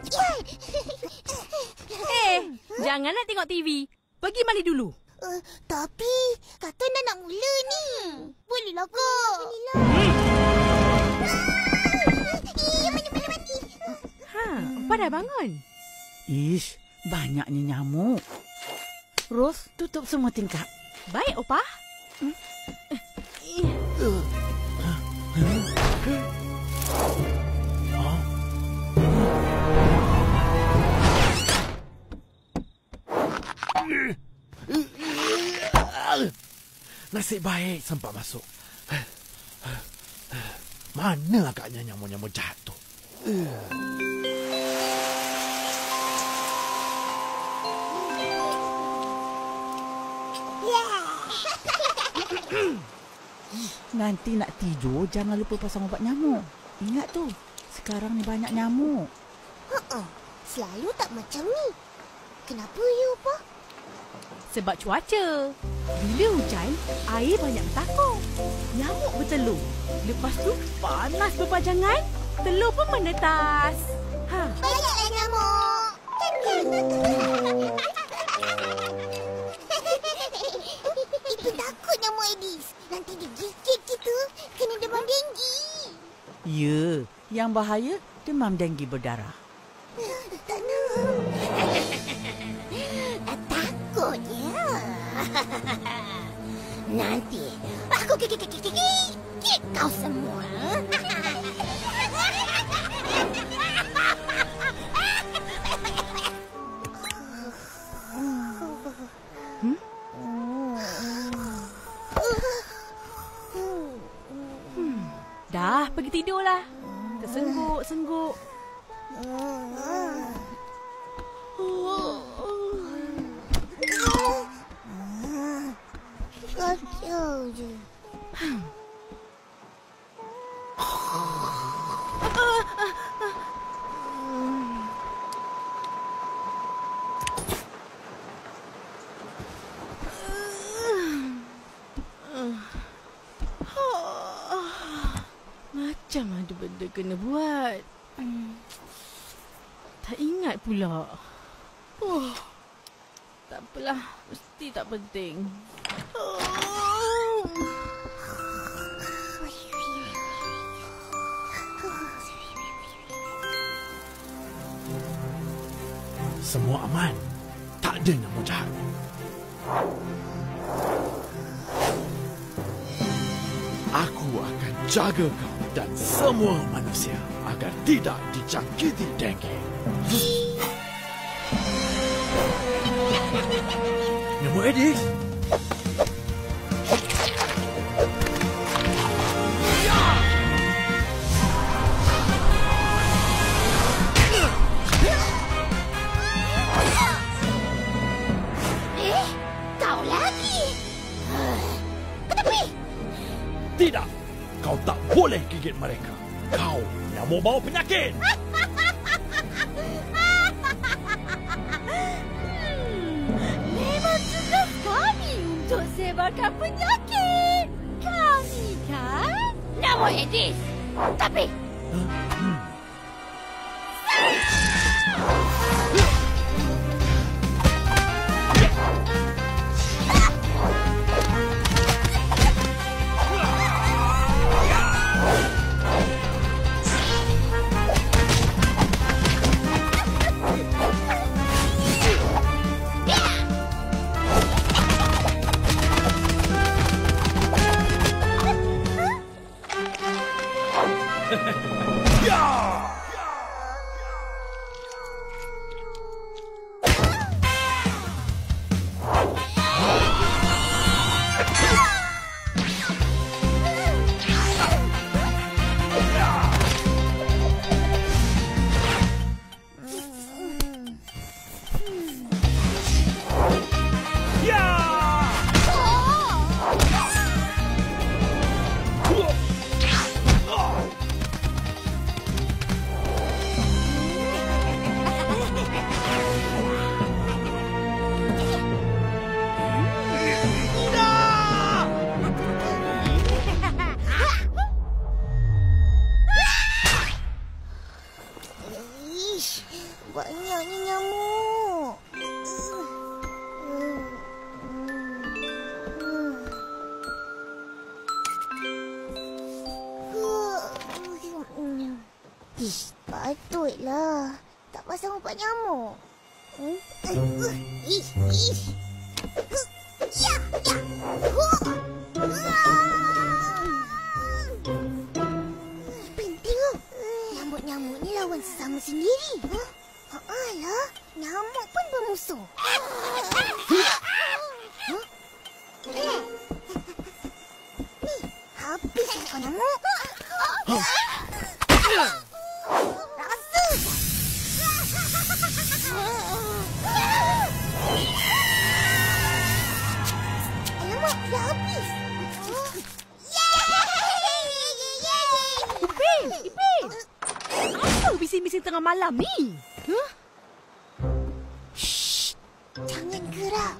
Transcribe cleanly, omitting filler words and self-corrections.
cepat. Jangan nak tengok TV. Pergi mandi dulu. Tapi kata nak mula ni. Bolehlah kak. Mandi. Apa dah bangun? Ish, banyaknya nyamuk. Ros, tutup semua tingkap. Baik, Opah. Nasib baik sempat masuk. Mana agaknya nyamuk-nyamuk jahat tu? Nanti nak tidur, jangan lupa pasang ubat nyamuk. Ingat tu, sekarang ni banyak nyamuk. Selalu tak macam ni. Kenapa ya, Opah? Sebab cuaca. Bila hujan, air banyak bertakung. Nyamuk bertelur. Lepas tu, panas berpajangan. Telur pun menetas. Banyaklah nyamuk. Itu takut nyamuk Aedes. Nanti dia gigit kita, kena demam denggi. Ya, yang bahaya demam denggi berdarah. Tak nak. Takutnya. Nanti aku gigit kau semua. Dah, pergi tidurlah. Tersengguk-sengguk. Kacau je. Macam ada benda kena buat. Tak ingat pula. Tak apalah, mesti tak penting. Semua aman. Tak ada nyamuk jahat. Aku akan jaga kau dan semua manusia agar tidak dijangkiti dengki. Nyamuk Aedes. Kau lagi. Kenapa? Tidak. Kau tak boleh gigit mereka. Kau nyamuk bawa penyakit. Memang tugas kami untuk sebarkan penyakit. Kami kan nyamuk Aedes. Tapi Wait lah. Tak pasang ubat nyamuk. Ish. Ya. Ipin, tengok. Nyamuk-nyamuk ni lawan sesama sendiri. Alah, nyamuk pun bermusuh. Ni, habis kau nyamuk. Rasa tak? Alamak, dah habis. Ipin! Apa bising-bising tengah malam ni? Jangan gerak.